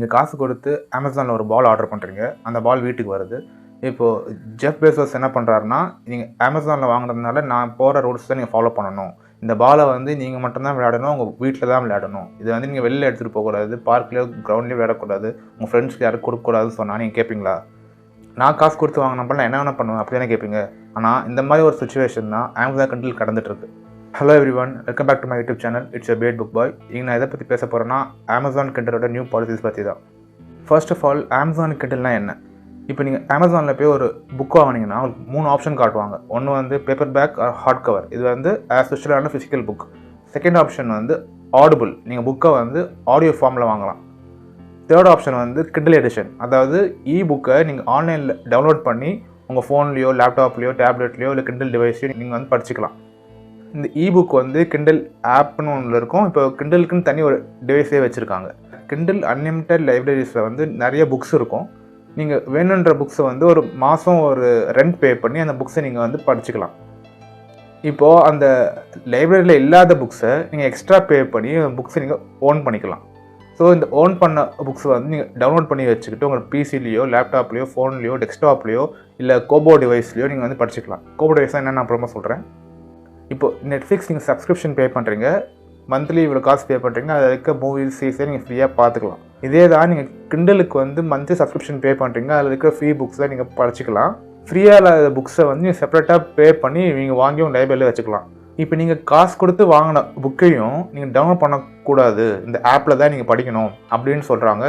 நீங்கள் காசு கொடுத்து அமேசானில் ஒரு பால் ஆர்டர் பண்ணுறீங்க, அந்த பால் வீட்டுக்கு வருது. இப்போது ஜெஃப் பெசோஸ் என்ன பண்ணுறாருன்னா, நீங்கள் அமேசானில் வாங்குறதுனால நான் போகிற ரூல்ஸ் தான் நீங்கள் ஃபாலோ பண்ணணும். இந்த பாலை வந்து நீங்கள் மட்டும்தான் விளையாடணும், உங்கள் வீட்டில் தான் விளையாடணும். இதை வந்து நீங்கள் வெளியில் எடுத்துகிட்டு போகக்கூடாது, பார்க்லேயோ கிரவுண்ட்லேயோ விளையாடக்கூடாது, உங்கள் ஃப்ரெண்ட்ஸ்க்கு யாரும் கொடுக்கக்கூடாதுன்னு சொன்னால் நீங்கள் கேட்பீங்களா? நான் காசு கொடுத்து வாங்கினப்ப நான் என்ன வேணால் பண்ணுவேன் அப்படி தானே கேட்பீங்க. ஆனால் இந்த மாதிரி ஒரு சுச்சுவேஷன் தான் அமேசான் கண்டில் கடந்துட்டுருக்கு. Hello everyone, welcome back to my YouTube channel. It's a bad book boy. இங்கே நான் எதை பற்றி பேச போகிறேன்னா, அமேசான் கிண்டலோட நியூ பாலிசிஸ் பற்றி தான். ஃபர்ஸ்ட் ஆஃப் ஆல், அமேசான் கிண்டல்னா என்ன? இப்போ நீங்கள் அமேசானில் போய் ஒரு புக் வாங்கினீங்கன்னா உங்களுக்கு 3 ஆப்ஷன் காட்டுவாங்க. ஒன்று வந்து paper back or hard cover, இது வந்து ஸ்பெஷலான ஃபிசிக்கல் புக். செகண்ட் ஆப்ஷன் வந்து ஆடிபிள், நீங்கள் புக்கை வந்து ஆடியோ ஃபார்மில் வாங்கலாம். தேர்ட் ஆப்ஷன் வந்து கிண்டல் எடிஷன், அதாவது புக்கை நீங்கள் ஆன்லைனில் டவுன்லோட் பண்ணி உங்கள் ஃபோன்லேயோ லேப்டாப்லேயோ டேப்லெட்லேயோ இல்லை கிண்டல் டிவைஸ்லையோ நீங்கள் வந்து படிச்சுக்கலாம். இந்த புக் வந்து கிண்டல் ஆப்னு ஒன்று இருக்கும். இப்போ கிண்டலுக்குன்னு தனி ஒரு டிவைஸே வச்சுருக்காங்க. கிண்டல் அன்லிமிட்டட் லைப்ரரிஸில் வந்து நிறைய புக்ஸ் இருக்கும். நீங்கள் வேணுன்ற புக்ஸை வந்து ஒரு மாதம் ஒரு ரெண்ட் பே பண்ணி அந்த புக்ஸை நீங்கள் வந்து படிச்சுக்கலாம். இப்போது அந்த லைப்ரரியில் இல்லாத புக்ஸை நீங்கள் எக்ஸ்ட்ரா பே பண்ணி அந்த புக்ஸை நீங்கள் ஓன் பண்ணிக்கலாம். ஸோ இந்த ஓன் பண்ண புக்ஸை வந்து நீங்கள் டவுன்லோட் பண்ணி வச்சுக்கிட்டு உங்கள் பிசிலேயோ லேப்டாப்லேயோ ஃபோன்லேயோ டெஸ்க்டாப்லேயோ இல்லை கோபோ டிவைஸ்லையோ நீங்கள் வந்து படிச்சுக்கலாம். கோபோ டிவைஸ் தான் நான் அப்புறமா சொல்கிறேன். இப்போது நெட்ஃப்ளிக்ஸ் நீங்கள் சப்ஸ்கிரிப்ஷன் பே பண்ணுறீங்க, மந்த்லி இவ்வளோ காசு பே பண்ணுறீங்க, அதில் இருக்க மூவிஸ் சீரிஸை நீங்கள் ஃப்ரீயாக பார்த்துக்கலாம். இதே தான் நீங்கள் கிண்டலுக்கு வந்து மந்த்லி சப்ஸ்கிரிப்ஷன் பே பண்ணுறீங்க, அதில் இருக்க ஃப்ரீ புக்ஸை நீங்கள் படிச்சுக்கலாம். ஃப்ரீயாக இல்லாத புக்ஸை வந்து நீங்கள் செப்பரேட்டாக பே பண்ணி நீங்கள் வாங்கி உங்கள் லைப்ரரியில் வச்சுக்கலாம். இப்போ நீங்கள் காசு கொடுத்து வாங்கின புக்கையும் நீங்கள் டவுன்லோட் பண்ணக்கூடாது, இந்த ஆப்பில் தான் நீங்கள் படிக்கணும் அப்படின்னு சொல்கிறாங்க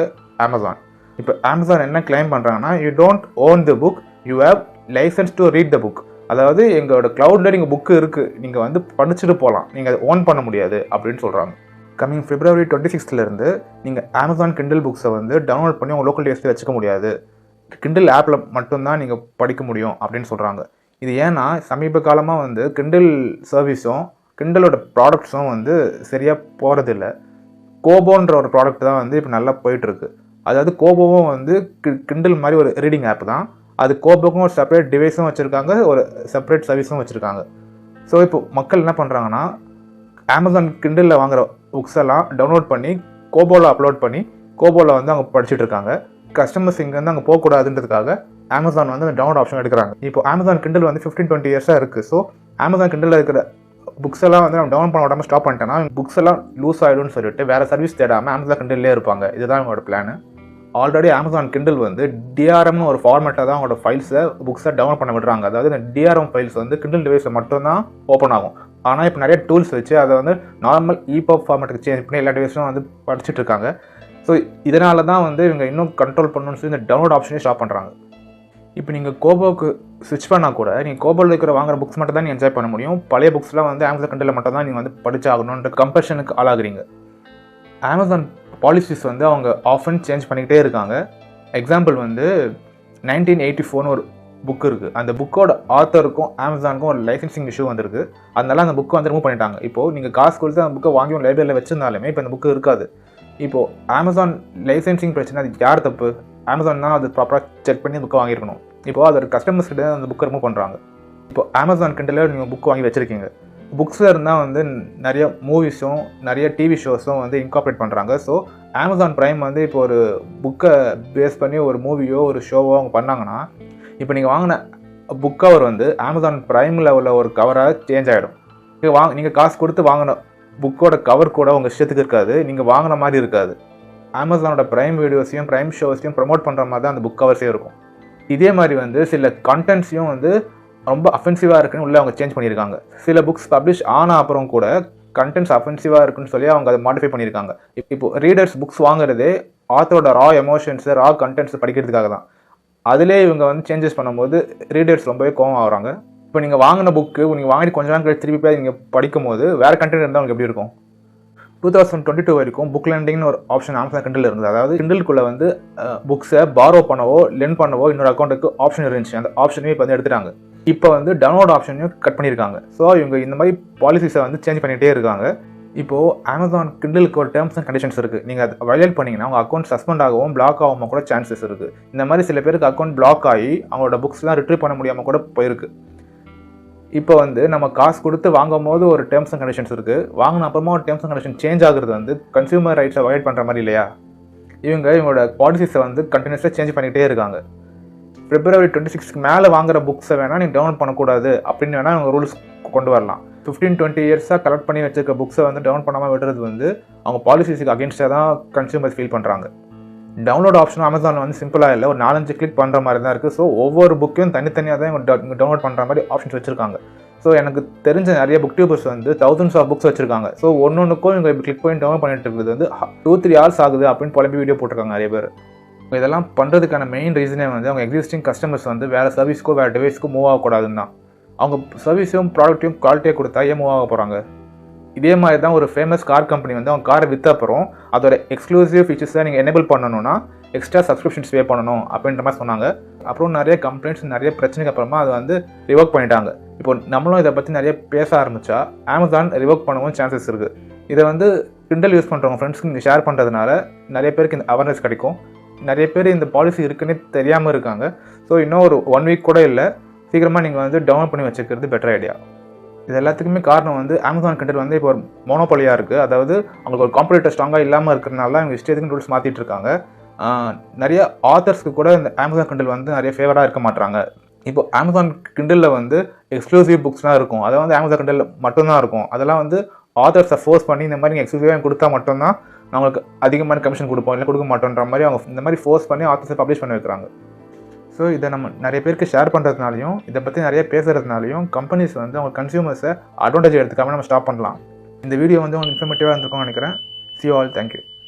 அமேசான். இப்போ அமேசான் என்ன கிளைம் பண்ணுறாங்கன்னா, you don't own the book, you have licence to read the book. அதாவது எங்களோட க்ளவுடில் நீங்கள் புக்கு இருக்குது, நீங்கள் வந்து படிச்சுட்டு போகலாம், நீங்கள் அதை ஓன் பண்ண முடியாது அப்படின்னு சொல்கிறாங்க. கம்மிங் February 26 நீங்கள் அமேசான் கிண்டல் புக்ஸை வந்து டவுன்லோட் பண்ணி உங்கள் லோக்கல் டிவைஸில் வச்சுக்க முடியாது, கிண்டல் ஆப்பில் மட்டும்தான் நீங்கள் படிக்க முடியும் அப்படின்னு சொல்கிறாங்க. இது ஏன்னா சமீப காலமாக வந்து கிண்டல் சர்வீஸும் கிண்டலோட ப்ராடக்ட்ஸும் வந்து சரியாக போகிறதில்ல. கோபோன்ற ஒரு ப்ராடக்ட் தான் வந்து இப்போ நல்லா போயிட்டுருக்கு. அதாவது கோபோவும் வந்து கிண்டல் மாதிரி ஒரு ரீடிங் ஆப் தான். அது கோபோக்கும் ஒரு செப்பரேட் டிவைஸும் வச்சுருக்காங்க, ஒரு செப்பரேட் சர்வீஸும் வச்சுருக்காங்க. ஸோ இப்போ மக்கள் என்ன பண்ணுறாங்கன்னா, அமேசான் கிண்டலில் வாங்குகிற புக்ஸ் எல்லாம் டவுன்லோட் பண்ணி கோபோவில் அப்லோட் பண்ணி கோபோவில் வந்து அவங்க படிச்சுட்டு இருக்காங்க. கஸ்டமர்ஸ் இங்கே வந்து அங்கே போகக்கூடாதுன்றதுக்காக அமேசான் வந்து அந்த டவுன்லோட் ஆப்ஷன் எடுக்கிறாங்க. இப்போ அமேசான் கிண்டல் வந்து 15-20 இயர்ஸாக இருக்குது. ஸோ அமேசான் கிண்டலில் இருக்கிற புக்ஸ் எல்லாம் வந்து நம்ம டவுன்லோட் பண்ண விடாமல் ஸ்டாப் பண்ணிட்டேன்னா புக்ஸ் எல்லாம் லூஸ் ஆகிடும்னு சொல்லிட்டு வேறு சர்வீஸ் தேடாமல் அமேசான் கிண்டல்லே இருப்பாங்க. இதுதான் அவங்களோட பிளான். ஆல்ரெடி அமேசான் கிண்டல் வந்து டிஆர்எம்னு ஒரு ஃபார்மேட்டாக தான் அவங்களோட ஃபைல்ஸை புக்ஸை டவுன்லோட் பண்ண விடுறாங்க. அதாவது இந்த டிஆர்எம் ஃபைல்ஸ் வந்து கிண்டல் டிவைஸில் மட்டும்தான் ஓப்பன் ஆகும். ஆனால் இப்போ நிறைய டூல்ஸ் வச்சு அதை வந்து நார்மல் EPUB ஃபார்மேட்டுக்கு சேஞ்ச் பண்ணி எல்லா டிவைஸும் வந்து படிச்சுட்டு இருக்காங்க. ஸோ இதனால தான் வந்து இவங்க இன்னும் கண்ட்ரோல் பண்ணணும்னு சொல்லி இந்த டவுன்லோட் ஆப்ஷனே ஸ்டாப் பண்ணுறாங்க. இப்போ நீங்கள் கோபோவுக்கு ஸ்விட்ச் பண்ணால் கூட நீங்கள் கோபோவில் இருக்கிற வாங்குற புக்ஸ் மட்டும் தான் நீங்கள் என்ஜாய் பண்ண முடியும். பழைய புக்ஸ்லாம் வந்து அமேசான் கிண்டலில் மட்டும் தான் நீங்கள் வந்து படிச்சாகணுன்ற கம்பல்ஷனுக்கு ஆளாகிறீங்க. அமேசான் பாலிசிஸ் வந்து அவங்க ஆஃபன் சேஞ்ச் பண்ணிக்கிட்டே இருக்காங்க. எக்ஸாம்பிள் வந்து 1984 ஒரு புக் இருக்குது. அந்த புக்கோட ஆத்தருக்கும் அமேசானுக்கும் ஒரு லைசன்சிங் இஷ்யூ வந்திருக்கு. அதனால அந்த புக்கை வந்து ரிமூவ் பண்ணிட்டாங்க. இப்போது நீங்கள் காசு கொடுத்து அந்த புக்கை வாங்கி உங்கள் லைப்ரரியில் வச்சிருந்தாலுமே இப்போ அந்த புக்கு இருக்காது. இப்போது அமேசான் லைசன்சிங் பிரச்சனை, அது யார் தப்பு? அமேசான் தான் அது ப்ராப்பராக செக் பண்ணி புக்கை வாங்கியிருக்கணும். இப்போது அது ஒரு கஸ்டமர்ஸ் கிட்ட அந்த புக்கை ரிமூவ் பண்ணுறாங்க. இப்போ அமேசான் கிண்டலில் நீங்கள் புக் வாங்கி வச்சுருக்கீங்க. புக்ஸில் இருந்தால் வந்து நிறைய மூவிஸும் நிறைய டிவி ஷோஸும் வந்து இன்கார்பரேட் பண்ணுறாங்க. ஸோ அமேசான் ப்ரைம் வந்து இப்போ ஒரு புக்கை பேஸ் பண்ணி ஒரு மூவியோ ஒரு ஷோவோ அவங்க பண்ணாங்கன்னா, இப்போ நீங்கள் வாங்கின புக் கவர் வந்து அமேசான் ப்ரைமில் உள்ள ஒரு கவராக சேஞ்ச் ஆகிடும். நீங்கள் காசு கொடுத்து வாங்கின புக்கோட கவர் கூட உங்கள் இஷ்டத்துக்கு இருக்காது, நீங்கள் வாங்கின மாதிரி இருக்காது. அமேசானோட ப்ரைம் வீடியோஸையும் ப்ரைம் ஷோஸையும் ப்ரமோட் பண்ணுற மாதிரி தான் அந்த புக் கவர்ஸே இருக்கும். இதே மாதிரி வந்து சில கண்டென்ட்ஸையும் வந்து ரொம்ப அஃபென்சிவாக இருக்குன்னு உள்ளே அவங்க சேஞ்ச் பண்ணியிருக்காங்க. சில புக்ஸ் பப்ளிஷ் ஆன அப்புறம் கூட கண்டென்ட்ஸ் அஃபென்சிவாக இருக்குன்னு சொல்லி அவங்க அதை மாடிஃபை பண்ணியிருக்காங்க. இப்போது ரீடர்ஸ் புக்ஸ் வாங்குறதே ஆத்தரோட ரா எமோஷன்ஸு ரா கண்டென்ட்ஸ் படிக்கிறதுக்காக தான். அதிலே இவங்க வந்து சேஞ்சஸ் பண்ணும்போது ரீடர்ஸ் ரொம்பவே கோவம் ஆகுறாங்க. இப்போ நீங்கள் வாங்கின புக்கு நீங்கள் வாங்கிட்டு கொஞ்சம் நாள் கழிச்சு திருப்பி போய் நீங்கள் படிக்கும் போது வேறு கண்டென்ட் இருந்தால் உங்களுக்கு எப்படி இருக்கும்? 2022 வரைக்கும் புக் லெண்டிங்னு ஒரு ஆப்ஷன் அமேசான் கிண்டல் இருந்தது. அதாவது கிண்டலுக்குள்ளே வந்து புக்ஸை பாரோ பண்ணவோ லெண்ட் பண்ணவோ இன்னொரு அக்கௌண்ட்டுக்கு ஆப்ஷன் இருந்துச்சு. அந்த ஆப்ஷனையும் இப்போ வந்து எடுத்துட்டாங்க. இப்போ வந்து டவுன்லோட் ஆப்ஷனையும் கட் பண்ணியிருக்காங்க. ஸோ இவங்க இந்த மாதிரி பாலிசிஸை வந்து சேஞ்ச் பண்ணிகிட்டே இருக்காங்க. இப்போது அமேசான் கிண்டலுக்கு ஒரு டேர்ம்ஸ் அண்ட் கண்டிஷன்ஸ் இருக்குது. நீங்கள் அதை வயலேட் பண்ணிங்கன்னா உங்கள் அக்கௌண்ட் சஸ்பெண்ட் ஆகவும் பிளாக் ஆகாமல் கூட சான்சஸ் இருக்குது. இந்த மாதிரி சில பேருக்கு அக்கௌண்ட் பிளாக் ஆகி அவங்களோட புக்ஸ்லாம் ரிட்ரீவ் பண்ண முடியாமல் கூட போயிருக்கு. இப்போ வந்து நம்ம காசு கொடுத்து வாங்கும் போது ஒரு டேர்ம்ஸ் அண்ட் கண்டிஷன்ஸ் இருக்குது, வாங்கின அப்புறமா ஒரு டேர்ம்ஸ் அண்ட் கண்டிஷன் சேஞ்ச் ஆகுறது வந்து கன்சியூமர் ரைட்ஸை வயலேட் பண்ணுற மாதிரி இல்லையா? இவங்களோட பாலிசிஸை வந்து கண்டினியூஸாக சேஞ்ச் பண்ணிகிட்டே இருக்காங்க. February 26க்கு மேலே வாங்குற புக்ஸை வேணால் நீங்கள் டவுன்லோட் பண்ணக்கூடாது அப்படின்னு வேணால் அவங்க ரூல்ஸ் கொண்டு வரலாம். 15-20 இயர்ஸாக கலெக்ட் பண்ணி வச்சிருக்க புக்ஸை வந்து டவுன் பண்ணாமல் விடுறது வந்து அவங்க பாலிசிஸுக்கு அகேன்ஸ்டாக தான் கன்சியூமர்ஸ் ஃபீல் பண்ணுறாங்க. டவுன்லோட் ஆப்ஷன் அமேசானில் வந்து சிம்பிளாக இல்லை, ஒரு 4-5 கிளிக் பண்ணுற மாதிரி தான் இருக்குது. ஸோ ஒவ்வொரு புக்கையும் தனித்தனியாக தான் இவங்க டவுன்லோட் பண்ணுற மாதிரி ஆப்ஷன்ஸ் வச்சுருக்காங்க. ஸோ எனக்கு தெரிஞ்ச நிறைய புக் டியூபர்ஸ் வந்து thousands ஆஃப் புக்ஸ் வச்சுருக்காங்க. ஸோ ஒன்றுக்கும் இவங்க இப்போ கிளிக் பண்ணி டவுன்லோட் பண்ணிட்டு இருக்கிறது வந்து 2-3 hours ஆகுது அப்படின்னு புலம்பி வீடியோ போட்டிருக்காங்க நிறைய பேர். இதெல்லாம் பண்ணுறதுக்கான மெயின் ரீசனே வந்து அவங்க எக்ஸிஸ்டிங் கஸ்டமர்ஸ் வந்து வேறு சர்வீஸ்க்கோ வேறு டிவைஸ்க்கோ மூவ் ஆகக்கூடாதுன்னு தான். அவங்க சர்வீஸையும் ப்ராடக்ட்டையும் குவாலிட்டியாக கொடுத்தா ஏன் மூவ் ஆக போகிறாங்க? இதே மாதிரி தான் ஒரு ஃபேமஸ் கார் கம்பெனி வந்து அவங்க காரை விற்ற அப்புறம் அதோட எக்ஸ்க்ளூசிவ் ஃபீச்சர்ஸை நீங்கள் எனேபிள் பண்ணணும்னா எக்ஸ்ட்ரா சப்ஸ்கிரிப்ஷன்ஸ் பே பண்ணணும் அப்படின்ற மாதிரி சொன்னாங்க. அப்புறம் நிறைய கம்ப்ளைண்ட்ஸ் நிறைய பிரச்சனைக்கு அப்புறமா அதை வந்து ரிவோக் பண்ணிட்டாங்க. இப்போ நம்மளும் இதை பற்றி நிறைய பேச ஆரம்பித்தா அமேசான் ரிவோக் பண்ணவும் சான்சஸ் இருக்குது. இதை வந்து கிண்டல் யூஸ் பண்ணுறவங்க ஃப்ரெண்ட்ஸ்க்கு நீங்கள் ஷேர் பண்ணுறதுனால நிறைய பேருக்கு இந்த அவேர்னஸ் கிடைக்கும். நிறைய பேர் இந்த பாலிசி இருக்குன்னே தெரியாமல் இருக்காங்க. ஸோ இன்னும் ஒரு 1 week கூட இல்லை, சீக்கிரமாக நீங்கள் வந்து டவுன்லோட் பண்ணி வச்சுக்கிறது பெட்டர் ஐடியா. இது எல்லாத்துக்குமே காரணம் வந்து அமேசான் கண்டென்ட் வந்து இப்போ ஒரு மோனோபோலியாக இருக்குது. அதாவது அவங்களுக்கு ஒரு காம்படிட்டர் ஸ்ட்ராங்காக இல்லாமல் இருக்கிறதுனால அவங்க இஷ்டத்துக்கு ரூல்ஸ் மாற்றிட்டு இருக்காங்க. நிறைய ஆத்தர்ஸ்க்கு கூட இந்த அமேசான் கிண்டல் வந்து நிறைய ஃபேவராக இருக்க மாட்டாங்க. இப்போ அமேசான் கிண்டலில் வந்து எக்ஸ்க்ளூசிவ் புக்ஸ்லாம் இருக்கும், அதை வந்து அமேசான் கிண்டல் மட்டும்தான் இருக்கும். அதெல்லாம் வந்து ஆத்தர்ஸை ஃபோர்ஸ் பண்ணி இந்த மாதிரி எக்ஸ்க்ளூசிவாக கொடுத்தா மட்டும்தான் அவங்களுக்கு அதிகமான கமிஷன் கொடுப்போம், இல்லை கொடுக்க மாட்டோன்ற மாதிரி அவங்க இந்த மாதிரி ஃபோர்ஸ் பண்ணி ஆத்தர்ஸை பப்ளிஷ் பண்ணி வைக்கிறாங்க. ஸோ இதை நம்ம நிறைய பேருக்கு ஷேர் பண்ணுறதுனாலையும் இதை பற்றி நிறைய பேசுகிறதுனாலையும் கம்பெனிஸ் வந்து அவங்க கன்சியூமர்ஸை அட்வான்டேஜ் எடுத்துக்காமல் நம்ம ஸ்டாப் பண்ணலாம். இந்த வீடியோ வந்து உங்களுக்கு இன்ஃபர்மேட்டிவாக இருந்திருக்கும்னு நினைக்கிறேன். See you all. Thank you.